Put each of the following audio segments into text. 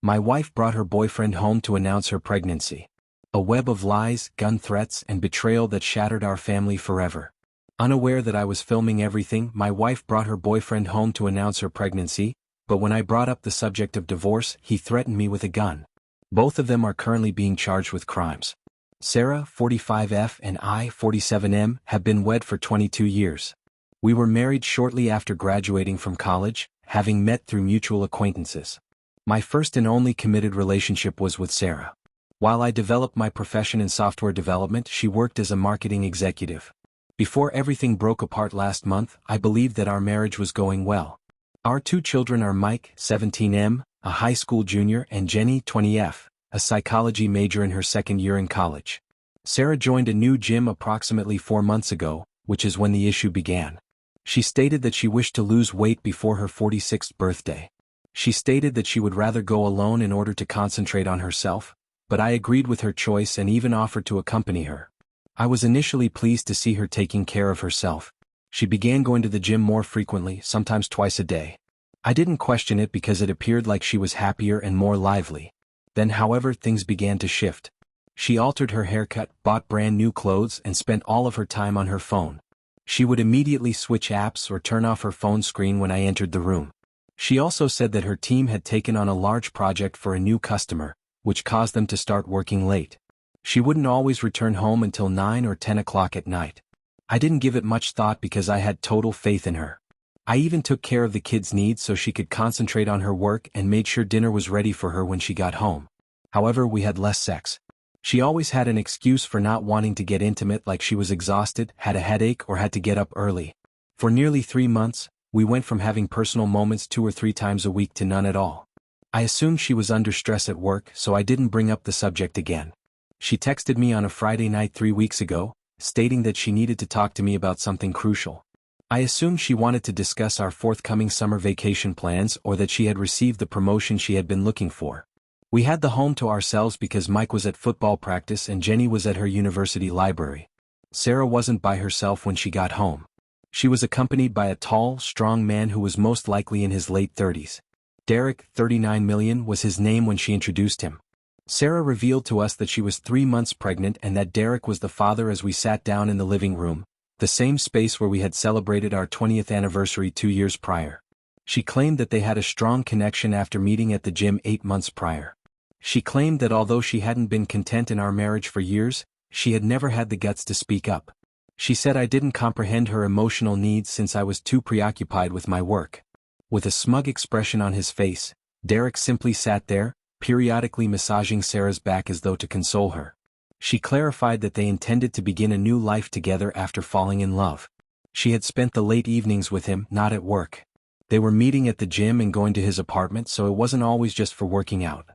My wife brought her boyfriend home to announce her pregnancy. A web of lies, gun threats, and betrayal that shattered our family forever. Unaware that I was filming everything, my wife brought her boyfriend home to announce her pregnancy, but when I brought up the subject of divorce, he threatened me with a gun. Both of them are currently being charged with crimes. Sarah, 45F, and I, 47M, have been wed for 22 years. We were married shortly after graduating from college, having met through mutual acquaintances. My first and only committed relationship was with Sarah. While I developed my profession in software development, she worked as a marketing executive. Before everything broke apart last month, I believed that our marriage was going well. Our 2 children are Mike, 17M, a high school junior, and Jenny, 20F, a psychology major in her 2nd year in college. Sarah joined a new gym approximately 4 months ago, which is when the issue began. She stated that she wished to lose weight before her 46th birthday. She stated that she would rather go alone in order to concentrate on herself, but I agreed with her choice and even offered to accompany her. I was initially pleased to see her taking care of herself. She began going to the gym more frequently, sometimes twice a day. I didn't question it because it appeared like she was happier and more lively. Then, however, things began to shift. She altered her haircut, bought brand new clothes, and spent all of her time on her phone. She would immediately switch apps or turn off her phone screen when I entered the room. She also said that her team had taken on a large project for a new customer, which caused them to start working late. She wouldn't always return home until 9 or 10 o'clock at night. I didn't give it much thought because I had total faith in her. I even took care of the kids' needs so she could concentrate on her work and made sure dinner was ready for her when she got home. However, we had less sex. She always had an excuse for not wanting to get intimate, like she was exhausted, had a headache, or had to get up early. For nearly 3 months, we went from having personal moments 2 or 3 times a week to none at all. I assumed she was under stress at work, so I didn't bring up the subject again. She texted me on a Friday night 3 weeks ago, stating that she needed to talk to me about something crucial. I assumed she wanted to discuss our forthcoming summer vacation plans or that she had received the promotion she had been looking for. We had the home to ourselves because Mike was at football practice and Jenny was at her university library. Sarah wasn't by herself when she got home. She was accompanied by a tall, strong man who was most likely in his late 30s. Derek, 39 million, was his name when she introduced him. Sarah revealed to us that she was 3 months pregnant and that Derek was the father as we sat down in the living room, the same space where we had celebrated our 20th anniversary 2 years prior. She claimed that they had a strong connection after meeting at the gym 8 months prior. She claimed that although she hadn't been content in our marriage for years, she had never had the guts to speak up. She said I didn't comprehend her emotional needs since I was too preoccupied with my work. With a smug expression on his face, Derek simply sat there, periodically massaging Sarah's back as though to console her. She clarified that they intended to begin a new life together after falling in love. She had spent the late evenings with him, not at work. They were meeting at the gym and going to his apartment, so it wasn't always just for working out.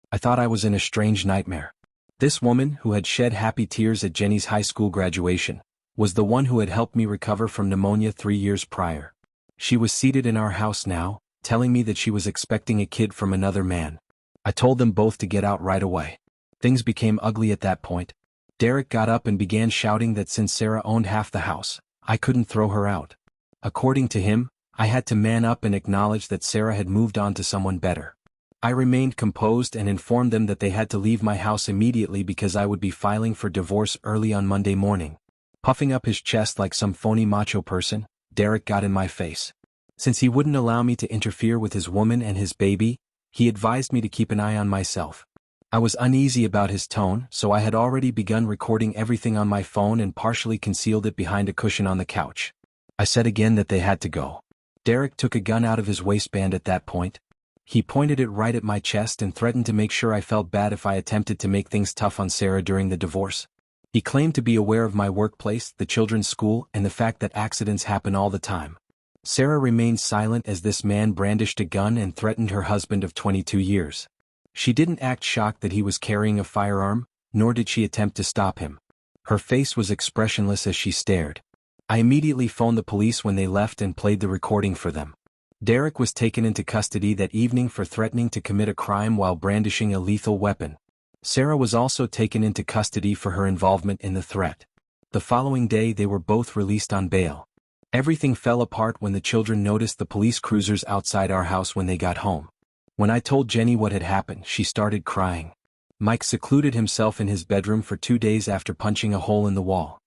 I thought I was in a strange nightmare. This woman, who had shed happy tears at Jenny's high school graduation, was the one who had helped me recover from pneumonia 3 years prior. She was seated in our house now, telling me that she was expecting a kid from another man. I told them both to get out right away. Things became ugly at that point. Derek got up and began shouting that since Sarah owned half the house, I couldn't throw her out. According to him, I had to man up and acknowledge that Sarah had moved on to someone better. I remained composed and informed them that they had to leave my house immediately because I would be filing for divorce early on Monday morning. Puffing up his chest like some phony macho person, Derek got in my face. Since he wouldn't allow me to interfere with his woman and his baby, he advised me to keep an eye on myself. I was uneasy about his tone, so I had already begun recording everything on my phone and partially concealed it behind a cushion on the couch. I said again that they had to go. Derek took a gun out of his waistband at that point. He pointed it right at my chest and threatened to make sure I felt bad if I attempted to make things tough on Sarah during the divorce. He claimed to be aware of my workplace, the children's school, and the fact that accidents happen all the time. Sarah remained silent as this man brandished a gun and threatened her husband of 22 years. She didn't act shocked that he was carrying a firearm, nor did she attempt to stop him. Her face was expressionless as she stared. I immediately phoned the police when they left and played the recording for them. Derek was taken into custody that evening for threatening to commit a crime while brandishing a lethal weapon. Sarah was also taken into custody for her involvement in the threat. The following day they were both released on bail. Everything fell apart when the children noticed the police cruisers outside our house when they got home. When I told Jenny what had happened, she started crying. Mike secluded himself in his bedroom for 2 days after punching a hole in the wall.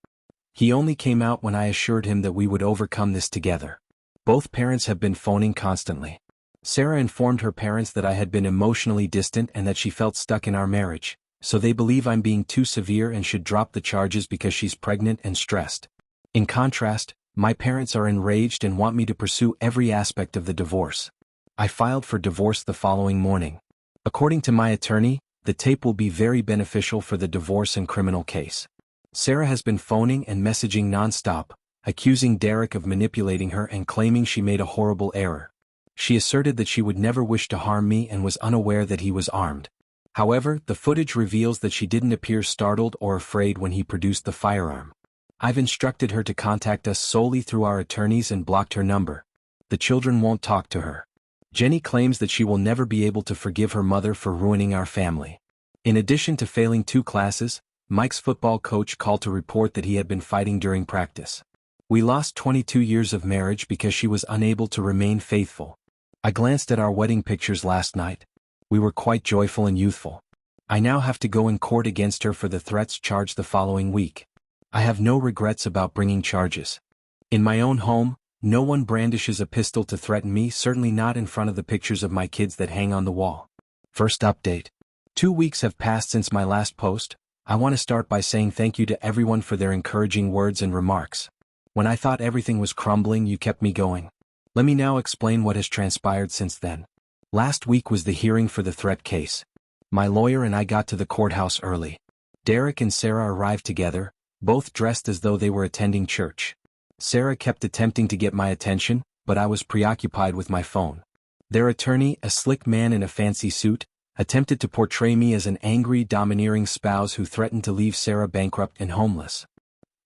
He only came out when I assured him that we would overcome this together. Both parents have been phoning constantly. Sarah informed her parents that I had been emotionally distant and that she felt stuck in our marriage, so they believe I'm being too severe and should drop the charges because she's pregnant and stressed. In contrast, my parents are enraged and want me to pursue every aspect of the divorce. I filed for divorce the following morning. According to my attorney, the tape will be very beneficial for the divorce and criminal case. Sarah has been phoning and messaging nonstop, accusing Derek of manipulating her and claiming she made a horrible error. She asserted that she would never wish to harm me and was unaware that he was armed. However, the footage reveals that she didn't appear startled or afraid when he produced the firearm. I've instructed her to contact us solely through our attorneys and blocked her number. The children won't talk to her. Jenny claims that she will never be able to forgive her mother for ruining our family. In addition to failing 2 classes, Mike's football coach called to report that he had been fighting during practice. We lost 22 years of marriage because she was unable to remain faithful. I glanced at our wedding pictures last night. We were quite joyful and youthful. I now have to go in court against her for the threats charged the following week. I have no regrets about bringing charges. In my own home, no one brandishes a pistol to threaten me, certainly not in front of the pictures of my kids that hang on the wall. First update. 2 weeks have passed since my last post. I want to start by saying thank you to everyone for their encouraging words and remarks. When I thought everything was crumbling, you kept me going. Let me now explain what has transpired since then. Last week was the hearing for the threat case. My lawyer and I got to the courthouse early. Derek and Sarah arrived together, both dressed as though they were attending church. Sarah kept attempting to get my attention, but I was preoccupied with my phone. Their attorney, a slick man in a fancy suit, attempted to portray me as an angry, domineering spouse who threatened to leave Sarah bankrupt and homeless.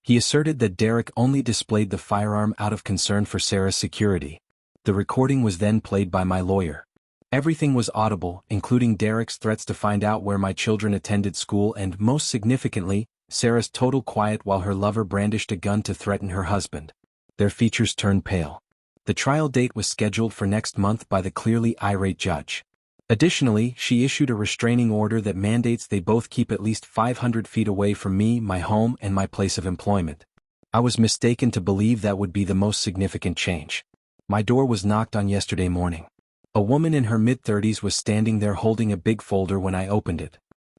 He asserted that Derek only displayed the firearm out of concern for Sarah's security. The recording was then played by my lawyer. Everything was audible, including Derek's threats to find out where my children attended school and, most significantly, Sarah's total quiet while her lover brandished a gun to threaten her husband. Their features turned pale. The trial date was scheduled for next month by the clearly irate judge. Additionally, she issued a restraining order that mandates they both keep at least 500 feet away from me, my home, and my place of employment. I was mistaken to believe that would be the most significant change. My door was knocked on yesterday morning. A woman in her mid-30s was standing there holding a big folder when I opened it.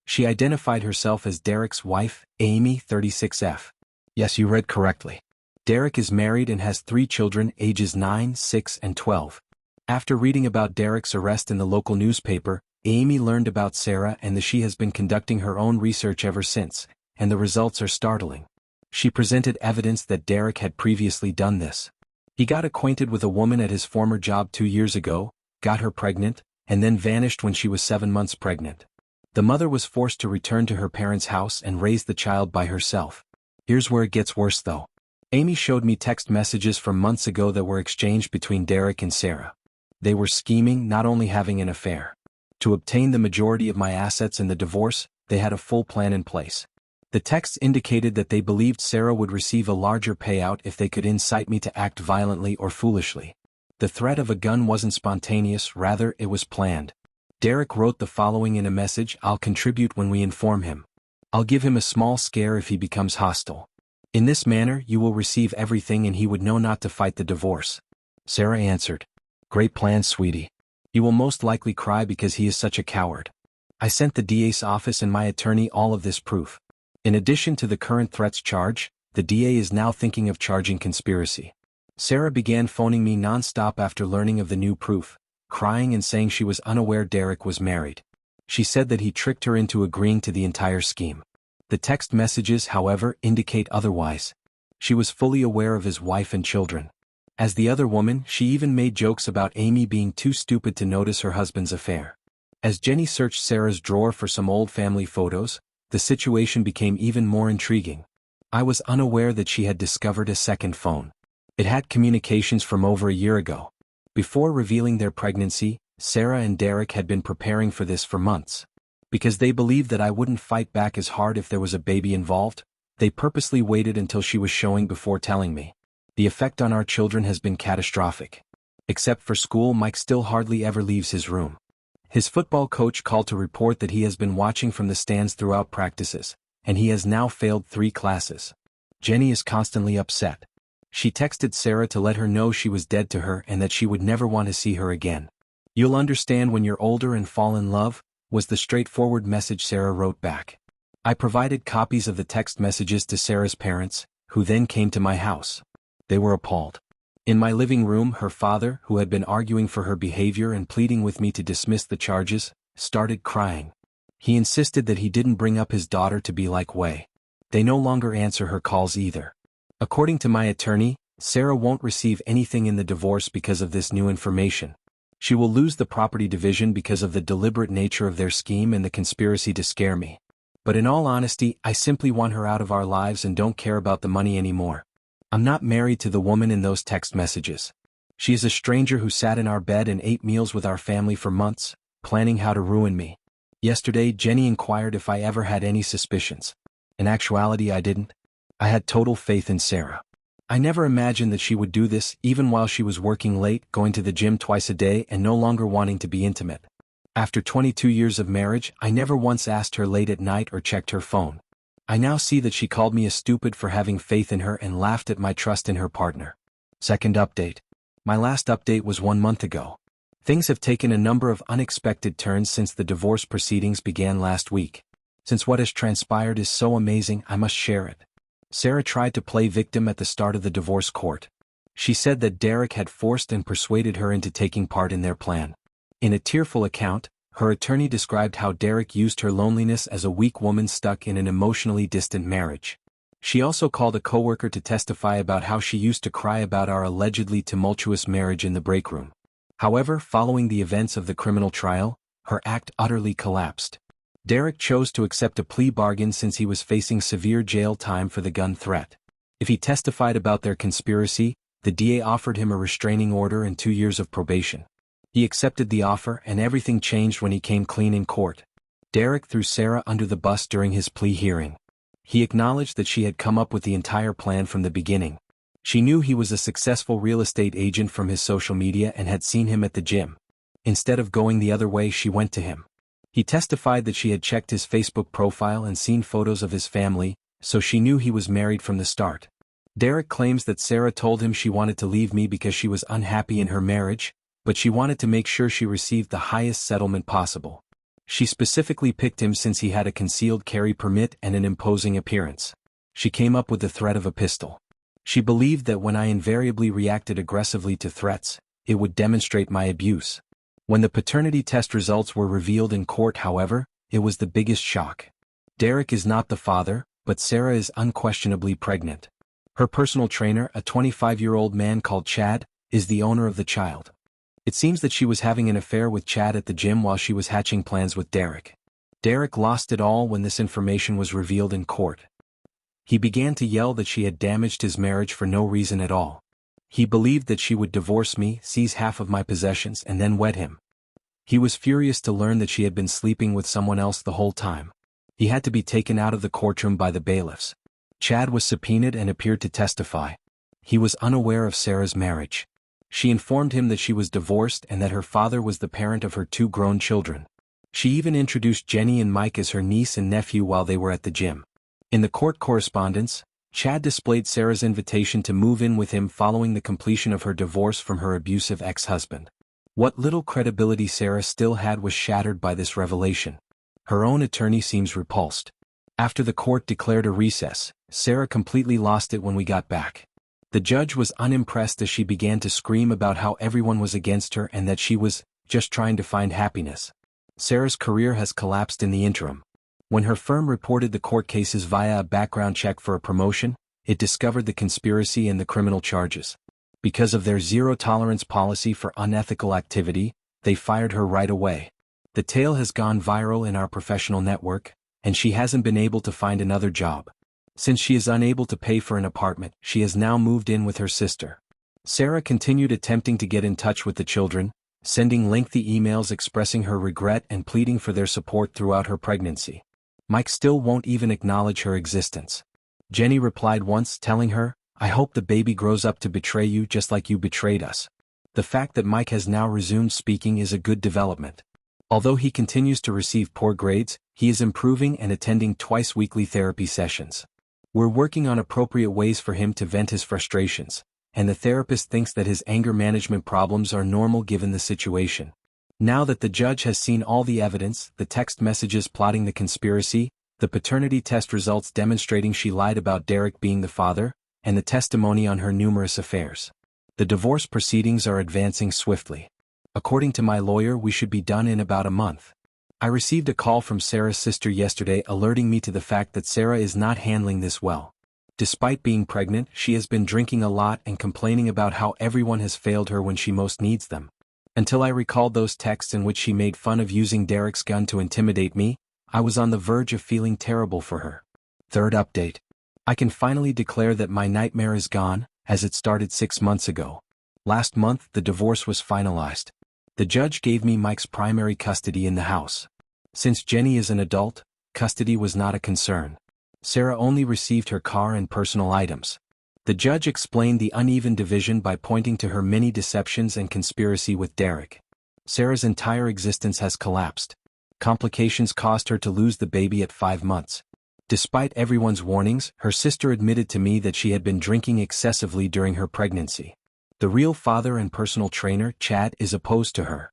She identified herself as Derek's wife, Amy, 36F. Yes, you read correctly. Derek is married and has 3 children, ages 9, 6, and 12. After reading about Derek's arrest in the local newspaper, Amy learned about Sarah and that she has been conducting her own research ever since, and the results are startling. She presented evidence that Derek had previously done this. He got acquainted with a woman at his former job 2 years ago, got her pregnant, and then vanished when she was 7 months pregnant. The mother was forced to return to her parents' house and raise the child by herself. Here's where it gets worse though. Amy showed me text messages from months ago that were exchanged between Derek and Sarah. They were scheming, not only having an affair. To obtain the majority of my assets in the divorce, they had a full plan in place. The texts indicated that they believed Sarah would receive a larger payout if they could incite me to act violently or foolishly. The threat of a gun wasn't spontaneous, rather it was planned. Derek wrote the following in a message: "I'll contribute when we inform him. I'll give him a small scare if he becomes hostile. In this manner you will receive everything and he would know not to fight the divorce." Sarah answered, "Great plan, sweetie. He will most likely cry because he is such a coward." I sent the DA's office and my attorney all of this proof. In addition to the current threats charge, the DA is now thinking of charging conspiracy. Sarah began phoning me non-stop after learning of the new proof, crying and saying she was unaware Derek was married. She said that he tricked her into agreeing to the entire scheme. The text messages, however, indicate otherwise. She was fully aware of his wife and children. As the other woman, she even made jokes about Amy being too stupid to notice her husband's affair. As Jenny searched Sarah's drawer for some old family photos, the situation became even more intriguing. I was unaware that she had discovered a second phone. It had communications from over a year ago. Before revealing their pregnancy, Sarah and Derek had been preparing for this for months. Because they believed that I wouldn't fight back as hard if there was a baby involved, they purposely waited until she was showing before telling me. The effect on our children has been catastrophic. Except for school, Mike still hardly ever leaves his room. His football coach called to report that he has been watching from the stands throughout practices, and he has now failed 3 classes. Jenny is constantly upset. She texted Sarah to let her know she was dead to her and that she would never want to see her again. "You'll understand when you're older and fall in love," was the straightforward message Sarah wrote back. I provided copies of the text messages to Sarah's parents, who then came to my house. They were appalled. In my living room, her father, who had been arguing for her behavior and pleading with me to dismiss the charges, started crying. He insisted that he didn't bring up his daughter to be like Wei. They no longer answer her calls either. According to my attorney, Sarah won't receive anything in the divorce because of this new information. She will lose the property division because of the deliberate nature of their scheme and the conspiracy to scare me. But in all honesty, I simply want her out of our lives and don't care about the money anymore. I'm not married to the woman in those text messages. She is a stranger who sat in our bed and ate meals with our family for months, planning how to ruin me. Yesterday, Jenny inquired if I ever had any suspicions. In actuality, I didn't. I had total faith in Sarah. I never imagined that she would do this, even while she was working late, going to the gym twice a day and no longer wanting to be intimate. After 22 years of marriage, I never once asked her late at night or checked her phone. I now see that she called me a stupid for having faith in her and laughed at my trust in her partner. Second update. My last update was 1 month ago. Things have taken a number of unexpected turns since the divorce proceedings began last week. Since what has transpired is so amazing, I must share it. Sarah tried to play victim at the start of the divorce court. She said that Derek had forced and persuaded her into taking part in their plan. In a tearful account, her attorney described how Derek used her loneliness as a weak woman stuck in an emotionally distant marriage. She also called a coworker to testify about how she used to cry about our allegedly tumultuous marriage in the break room. However, following the events of the criminal trial, her act utterly collapsed. Derek chose to accept a plea bargain since he was facing severe jail time for the gun threat. If he testified about their conspiracy, the DA offered him a restraining order and 2 years of probation. He accepted the offer and everything changed when he came clean in court. Derek threw Sarah under the bus during his plea hearing. He acknowledged that she had come up with the entire plan from the beginning. She knew he was a successful real estate agent from his social media and had seen him at the gym. Instead of going the other way, she went to him. He testified that she had checked his Facebook profile and seen photos of his family, so she knew he was married from the start. Derek claims that Sarah told him she wanted to leave me because she was unhappy in her marriage, but she wanted to make sure she received the highest settlement possible. She specifically picked him since he had a concealed carry permit and an imposing appearance. She came up with the threat of a pistol. She believed that when I invariably reacted aggressively to threats, it would demonstrate my abuse. When the paternity test results were revealed in court, however, it was the biggest shock. Derek is not the father, but Sarah is unquestionably pregnant. Her personal trainer, a 25-year-old man called Chad, is the owner of the child. It seems that she was having an affair with Chad at the gym while she was hatching plans with Derek. Derek lost it all when this information was revealed in court. He began to yell that she had damaged his marriage for no reason at all. He believed that she would divorce me, seize half of my possessions and then wed him. He was furious to learn that she had been sleeping with someone else the whole time. He had to be taken out of the courtroom by the bailiffs. Chad was subpoenaed and appeared to testify. He was unaware of Sarah's marriage. She informed him that she was divorced and that her father was the parent of her 2 grown children. She even introduced Jenny and Mike as her niece and nephew while they were at the gym. In the court correspondence, Chad displayed Sarah's invitation to move in with him following the completion of her divorce from her abusive ex-husband. What little credibility Sarah still had was shattered by this revelation. Her own attorney seems repulsed. After the court declared a recess, Sarah completely lost it when we got back. The judge was unimpressed as she began to scream about how everyone was against her and that she was just trying to find happiness. Sarah's career has collapsed in the interim. When her firm reported the court cases via a background check for a promotion, it discovered the conspiracy and the criminal charges. Because of their zero-tolerance policy for unethical activity, they fired her right away. The tale has gone viral in our professional network, and she hasn't been able to find another job. Since she is unable to pay for an apartment, she has now moved in with her sister. Sarah continued attempting to get in touch with the children, sending lengthy emails expressing her regret and pleading for their support throughout her pregnancy. Mike still won't even acknowledge her existence. Jenny replied once, telling her, "I hope the baby grows up to betray you just like you betrayed us." The fact that Mike has now resumed speaking is a good development. Although he continues to receive poor grades, he is improving and attending twice-weekly therapy sessions. We're working on appropriate ways for him to vent his frustrations, and the therapist thinks that his anger management problems are normal given the situation. Now that the judge has seen all the evidence, the text messages plotting the conspiracy, the paternity test results demonstrating she lied about Derek being the father, and the testimony on her numerous affairs, the divorce proceedings are advancing swiftly. According to my lawyer, we should be done in about a month. I received a call from Sarah's sister yesterday alerting me to the fact that Sarah is not handling this well. Despite being pregnant, she has been drinking a lot and complaining about how everyone has failed her when she most needs them. Until I recalled those texts in which she made fun of using Derek's gun to intimidate me, I was on the verge of feeling terrible for her. Third update. I can finally declare that my nightmare is gone, as it started 6 months ago. Last month, the divorce was finalized. The judge gave me Mike's primary custody in the house. Since Jenny is an adult, custody was not a concern. Sarah only received her car and personal items. The judge explained the uneven division by pointing to her many deceptions and conspiracy with Derek. Sarah's entire existence has collapsed. Complications caused her to lose the baby at 5 months. Despite everyone's warnings, her sister admitted to me that she had been drinking excessively during her pregnancy. The real father and personal trainer, Chad, is opposed to her.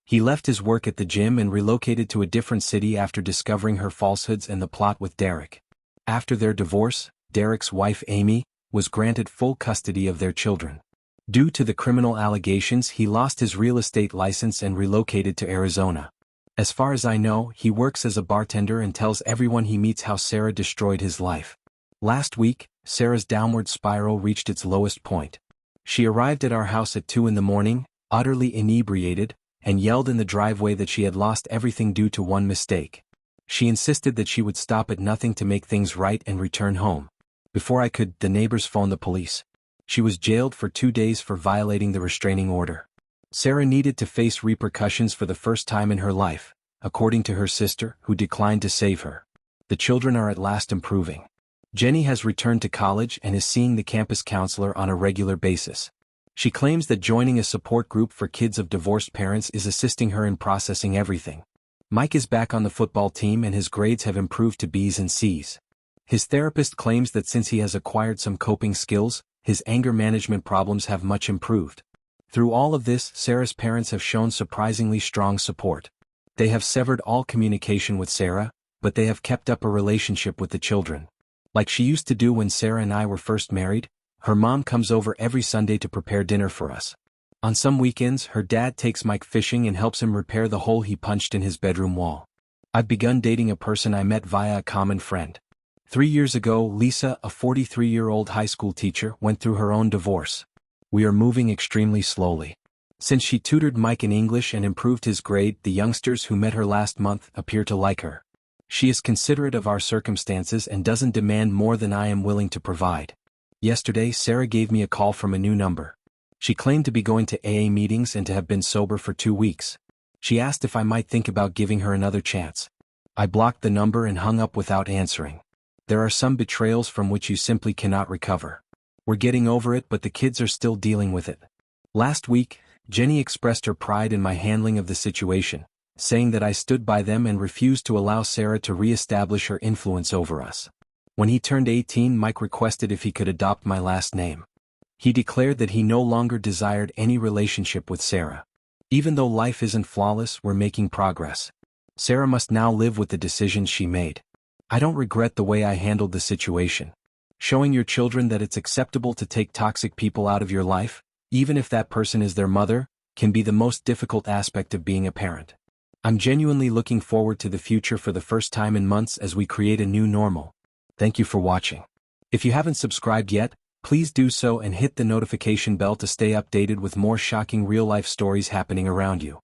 He left his work at the gym and relocated to a different city after discovering her falsehoods and the plot with Derek. After their divorce, Derek's wife Amy was granted full custody of their children. Due to the criminal allegations, he lost his real estate license and relocated to Arizona. As far as I know, he works as a bartender and tells everyone he meets how Sarah destroyed his life. Last week, Sarah's downward spiral reached its lowest point. She arrived at our house at 2 in the morning, utterly inebriated, and yelled in the driveway that she had lost everything due to one mistake. She insisted that she would stop at nothing to make things right and return home. Before I could, the neighbors phoned the police. She was jailed for 2 days for violating the restraining order. Sarah needed to face repercussions for the first time in her life, according to her sister, who declined to save her. The children are at last improving. Jenny has returned to college and is seeing the campus counselor on a regular basis. She claims that joining a support group for kids of divorced parents is assisting her in processing everything. Mike is back on the football team and his grades have improved to B's and C's. His therapist claims that since he has acquired some coping skills, his anger management problems have much improved. Through all of this, Sarah's parents have shown surprisingly strong support. They have severed all communication with Sarah, but they have kept up a relationship with the children. Like she used to do when Sarah and I were first married, her mom comes over every Sunday to prepare dinner for us. On some weekends, her dad takes Mike fishing and helps him repair the hole he punched in his bedroom wall. I've begun dating a person I met via a common friend. 3 years ago, Lisa, a 43-year-old high school teacher, went through her own divorce. We are moving extremely slowly. Since she tutored Mike in English and improved his grade, the youngsters who met her last month appear to like her. She is considerate of our circumstances and doesn't demand more than I am willing to provide. Yesterday, Sarah gave me a call from a new number. She claimed to be going to AA meetings and to have been sober for 2 weeks. She asked if I might think about giving her another chance. I blocked the number and hung up without answering. There are some betrayals from which you simply cannot recover. We're getting over it, but the kids are still dealing with it. Last week, Jenny expressed her pride in my handling of the situation, saying that I stood by them and refused to allow Sarah to re-establish her influence over us. When he turned 18, Mike requested if he could adopt my last name. He declared that he no longer desired any relationship with Sarah. Even though life isn't flawless, we're making progress. Sarah must now live with the decisions she made. I don't regret the way I handled the situation. Showing your children that it's acceptable to take toxic people out of your life, even if that person is their mother, can be the most difficult aspect of being a parent. I'm genuinely looking forward to the future for the first time in months as we create a new normal. Thank you for watching. If you haven't subscribed yet, please do so and hit the notification bell to stay updated with more shocking real-life stories happening around you.